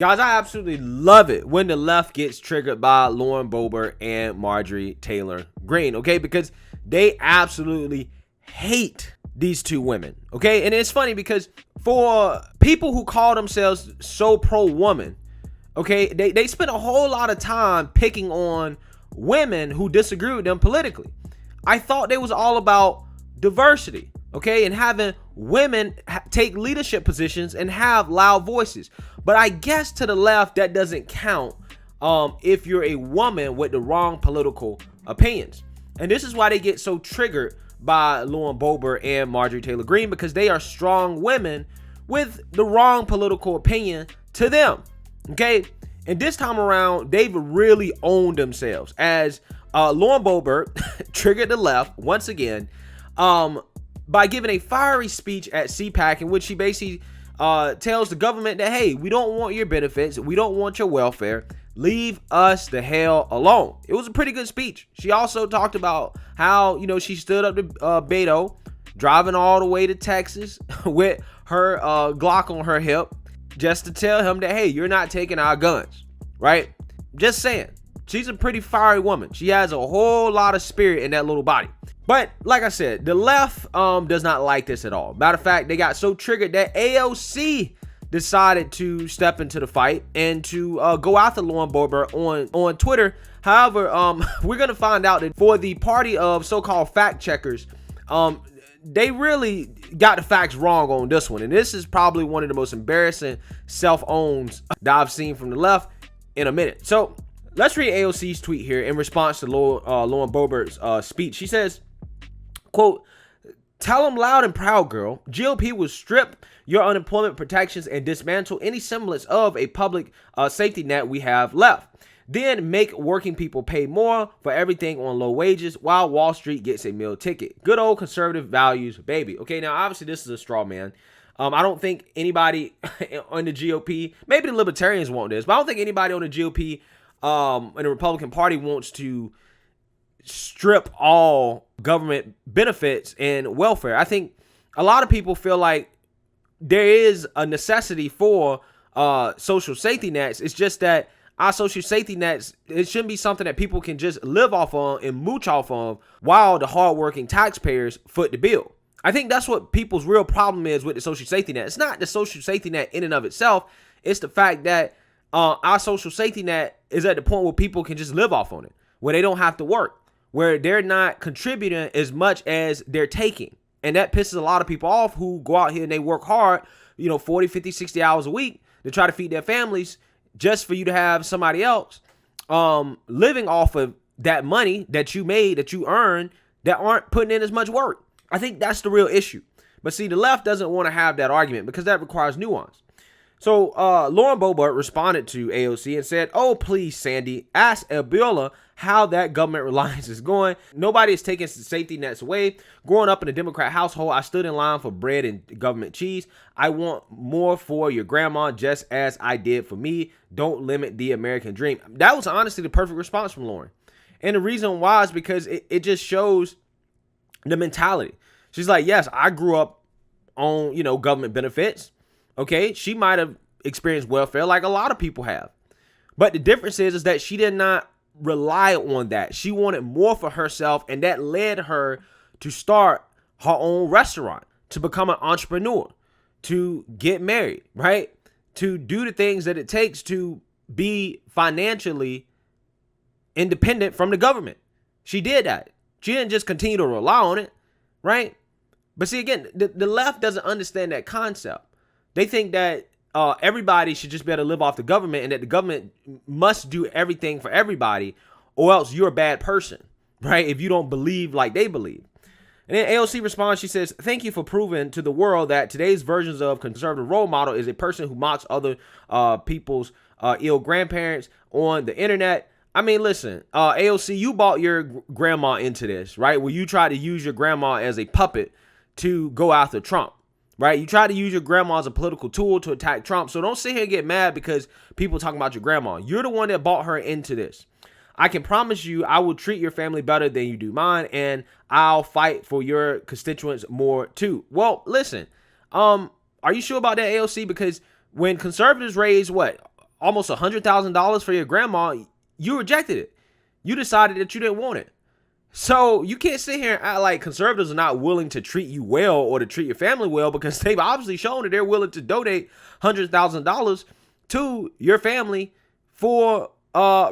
Guys, I absolutely love it when the left gets triggered by Lauren Boebert and Marjorie Taylor Greene, okay? Because they absolutely hate these two women, okay? And it's funny because for people who call themselves so pro-woman, okay, they spend a whole lot of time picking on women who disagree with them politically. I thought they was all about diversity, okay, and having women take leadership positions and have loud voices. But I guess to the left, that doesn't count if you're a woman with the wrong political opinions. And this is why they get so triggered by Lauren Boebert and Marjorie Taylor Greene, because they are strong women with the wrong political opinion to them, okay? And this time around, they've really owned themselves as Lauren Boebert triggered the left once again by giving a fiery speech at CPAC in which she basically tells the government that, hey, we don't want your benefits. We don't want your welfare. Leave us the hell alone. It was a pretty good speech. She also talked about how, she stood up to Beto, driving all the way to Texas with her Glock on her hip just to tell him that, hey, you're not taking our guns, right? Just saying. She's a pretty fiery woman. She has a whole lot of spirit in that little body. But like I said, the left does not like this at all. Matter of fact, they got so triggered that AOC decided to step into the fight and to go after Lauren Boebert on Twitter. However, we're going to find out that for the party of so-called fact checkers, they really got the facts wrong on this one. And this is probably one of the most embarrassing self-owns that I've seen from the left in a minute. So let's read AOC's tweet here in response to Lauren Boebert's speech. She says, quote, "Tell them loud and proud, girl. GOP will strip your unemployment protections and dismantle any semblance of a public safety net we have left. Then make working people pay more for everything on low wages while Wall Street gets a meal ticket. Good old conservative values, baby." Okay, now obviously this is a straw man. I don't think anybody on the GOP, maybe the libertarians want this, but I don't think anybody on the GOP and the Republican Party wants to strip all government benefits and welfare. I think a lot of people feel like there is a necessity for social safety nets. It's just that our social safety nets, it shouldn't be something that people can just live off on and mooch off of while the hardworking taxpayers foot the bill. I think that's what people's real problem is with the social safety net. It's not the social safety net in and of itself. It's the fact that our social safety net is at the point where people can just live off on it, where they don't have to work, where they're not contributing as much as they're taking. And that pisses a lot of people off who go out here and they work hard, 40, 50, 60 hours a week to try to feed their families just for you to have somebody else living off of that money that you made, that you earned, that aren't putting in as much work. I think that's the real issue. But see, the left doesn't want to have that argument because that requires nuance. So Lauren Boebert responded to AOC and said, "Oh, please, Sandy, ask Abiola how that government reliance is going. Nobody is taking safety nets away. Growing up in a Democrat household, I stood in line for bread and government cheese. I want more for your grandma just as I did for me. Don't limit the American dream." That was honestly the perfect response from Lauren. And the reason why is because it just shows the mentality. She's like, yes, I grew up on, government benefits. Okay, she might have experienced welfare like a lot of people have. But the difference is that she did not rely on that. She wanted more for herself, and that led her to start her own restaurant, to become an entrepreneur, to get married, right? To do the things that it takes to be financially independent from the government. She did that. She didn't just continue to rely on it, right? But see, again, the left doesn't understand that concept. They think that everybody should just be able to live off the government and that the government must do everything for everybody, or else you're a bad person, right? If you don't believe like they believe. And then AOC responds, she says, "Thank you for proving to the world that today's versions of conservative role model is a person who mocks other people's ill grandparents on the internet." I mean, listen, AOC, you bought your grandma into this, right? Where you tried to use your grandma as a puppet to go after Trump. Right? You try to use your grandma as a political tool to attack Trump. So don't sit here and get mad because people talking about your grandma. You're the one that bought her into this. I can promise you I will treat your family better than you do mine, and I'll fight for your constituents more too. Well, listen, are you sure about that, AOC? Because when conservatives raise what? almost $100,000 for your grandma, you rejected it. You decided that you didn't want it. So you can't sit here and act like conservatives are not willing to treat you well or to treat your family well, because they've obviously shown that they're willing to donate $100,000 to your family for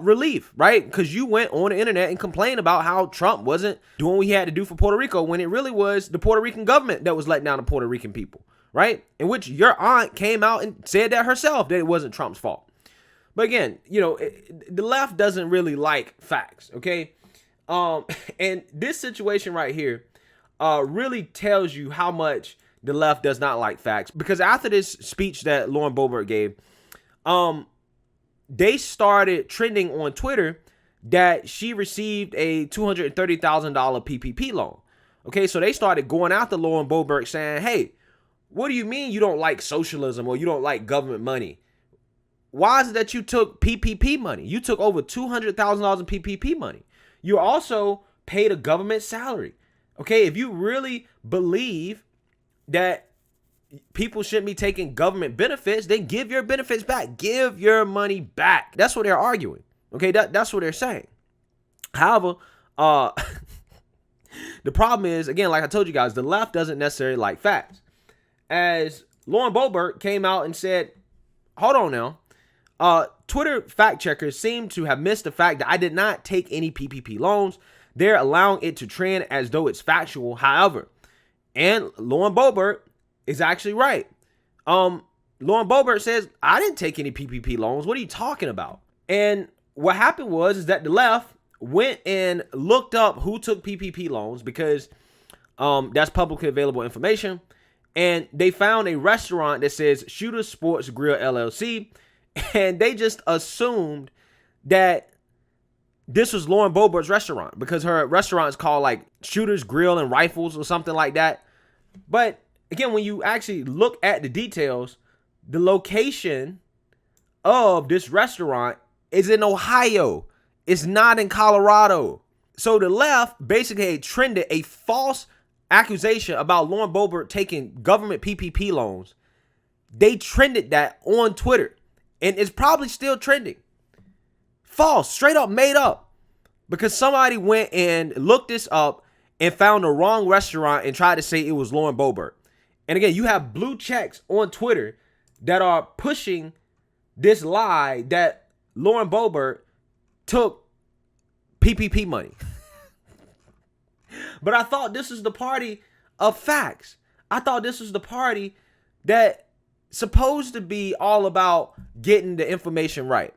relief, right? Because you went on the internet and complained about how Trump wasn't doing what he had to do for Puerto Rico, when it really was the Puerto Rican government that was letting down the Puerto Rican people, right? In which your aunt came out and said that herself, that it wasn't Trump's fault. But again, the left doesn't really like facts, okay? And this situation right here really tells you how much the left does not like facts, because after this speech that Lauren Boebert gave, they started trending on Twitter that she received a $230,000 PPP loan. Okay, so they started going after Lauren Boebert saying, hey, what do you mean you don't like socialism or you don't like government money? Why is it that you took PPP money? You took over $200,000 in PPP money. You also paid a government salary. Okay, if you really believe that people shouldn't be taking government benefits, then give your benefits back. Give your money back. That's what they're arguing. Okay, that's what they're saying. However, the problem is, again, like I told you guys, the left doesn't necessarily like facts. As Lauren Boebert came out and said, hold on now, Twitter fact checkers seem to have missed the fact that I did not take any PPP loans. They're allowing it to trend as though it's factual. However, and Lauren Boebert is actually right. Lauren Boebert says, I didn't take any PPP loans. What are you talking about? And what happened was that the left went and looked up who took PPP loans, because that's publicly available information. And they found a restaurant that says Shooter's Sports Grill LLC. And they just assumed that this was Lauren Boebert's restaurant, because her restaurant is called like Shooter's Grill and Rifles or something like that. But again, when you actually look at the details, the location of this restaurant is in Ohio. It's not in Colorado. So the left basically trended a false accusation about Lauren Boebert taking government PPP loans. They trended that on Twitter, and it's probably still trending. False, straight up made up, because somebody went and looked this up and found the wrong restaurant and tried to say it was Lauren Boebert. And again, you have blue checks on Twitter that are pushing this lie that Lauren Boebert took PPP money. But I thought this was the party of facts. I thought this was the party that supposed to be all about getting the information right.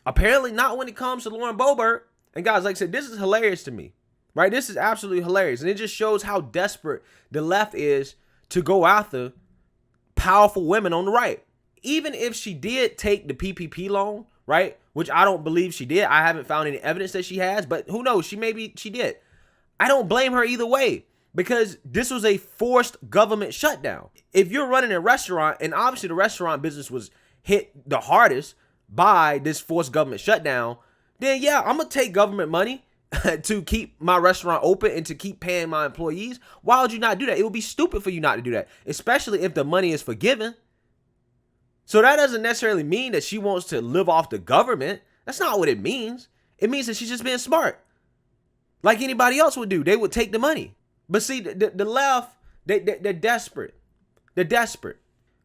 Apparently not when it comes to Lauren Boebert. And guys, like I said, this is hilarious to me, right? This is absolutely hilarious. And it just shows how desperate the left is to go after powerful women on the right. Even if she did take the PPP loan, right, which I don't believe she did. I haven't found any evidence that she has, but who knows? She did. I don't blame her either way, because this was a forced government shutdown. If you're running a restaurant, and obviously the restaurant business was hit the hardest by this forced government shutdown, then yeah, I'm going to take government money to keep my restaurant open and to keep paying my employees. Why would you not do that? It would be stupid for you not to do that, especially if the money is forgiven. So that doesn't necessarily mean that she wants to live off the government. That's not what it means. It means that she's just being smart, like anybody else would do. They would take the money. But see, the left, they're desperate. They're desperate.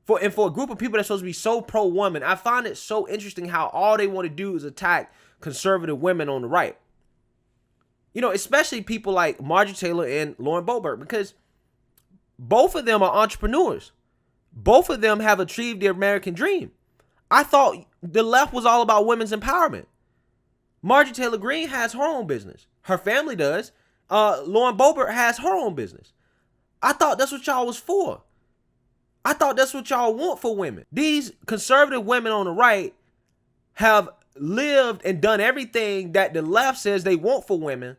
For a group of people that's supposed to be so pro-woman, I find it so interesting how all they want to do is attack conservative women on the right. You know, especially people like Marjorie Taylor and Lauren Boebert, because both of them are entrepreneurs. Both of them have achieved the American dream. I thought the left was all about women's empowerment. Marjorie Taylor Greene has her own business. Her family does. Lauren Boebert has her own business. I thought that's what y'all was for. I thought that's what y'all want for women. These conservative women on the right have lived and done everything that the left says they want for women,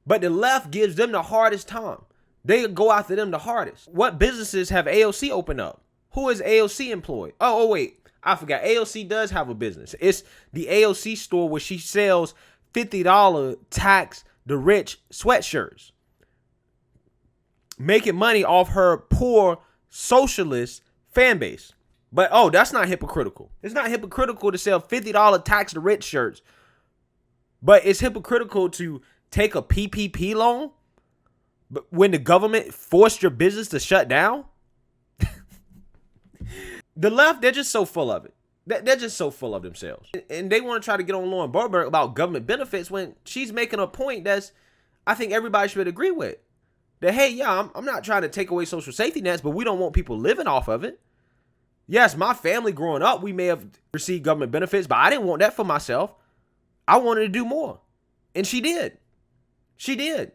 but the left gives them the hardest time. They go after them the hardest. What businesses have AOC opened up? Who is AOC employed? Oh, wait, I forgot. AOC does have a business. It's the AOC store where she sells $50 tax the rich sweatshirts, making money off her poor socialist fan base. But, oh, that's not hypocritical. It's not hypocritical to sell $50 tax to rich shirts. But it's hypocritical to take a PPP loan but when the government forced your business to shut down. The left, they're just so full of it. They're just so full of themselves. And they want to try to get on Lauren Boebert about government benefits when she's making a point that's, I think everybody should agree with. That, hey, yeah, I'm not trying to take away social safety nets, but we don't want people living off of it. Yes, my family growing up, we may have received government benefits, but I didn't want that for myself. I wanted to do more. And she did. She did.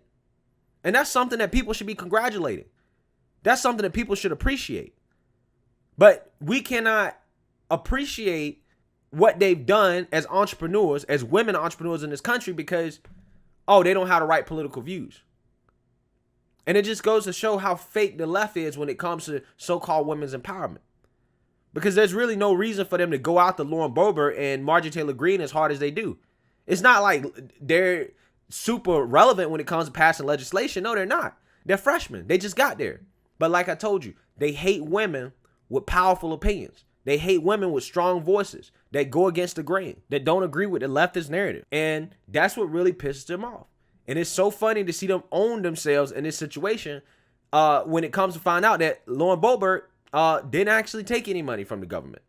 And that's something that people should be congratulating. That's something that people should appreciate. But we cannot appreciate what they've done as entrepreneurs, as women entrepreneurs in this country because, oh, they don't have the right political views. And it just goes to show how fake the left is when it comes to so-called women's empowerment. Because there's really no reason for them to go out to Lauren Boebert and Marjorie Taylor Greene as hard as they do. It's not like they're super relevant when it comes to passing legislation. No, they're not. They're freshmen. They just got there. But like I told you, they hate women with powerful opinions. They hate women with strong voices that go against the grain, that don't agree with the leftist narrative. And that's what really pisses them off. And it's so funny to see them own themselves in this situation when it comes to find out that Lauren Boebert didn't actually take any money from the government.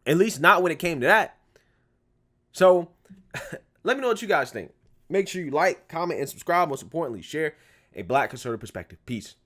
At least not when it came to that. So let me know what you guys think. Make sure you like, comment, and subscribe. Most importantly, share a Black conservative perspective. Peace.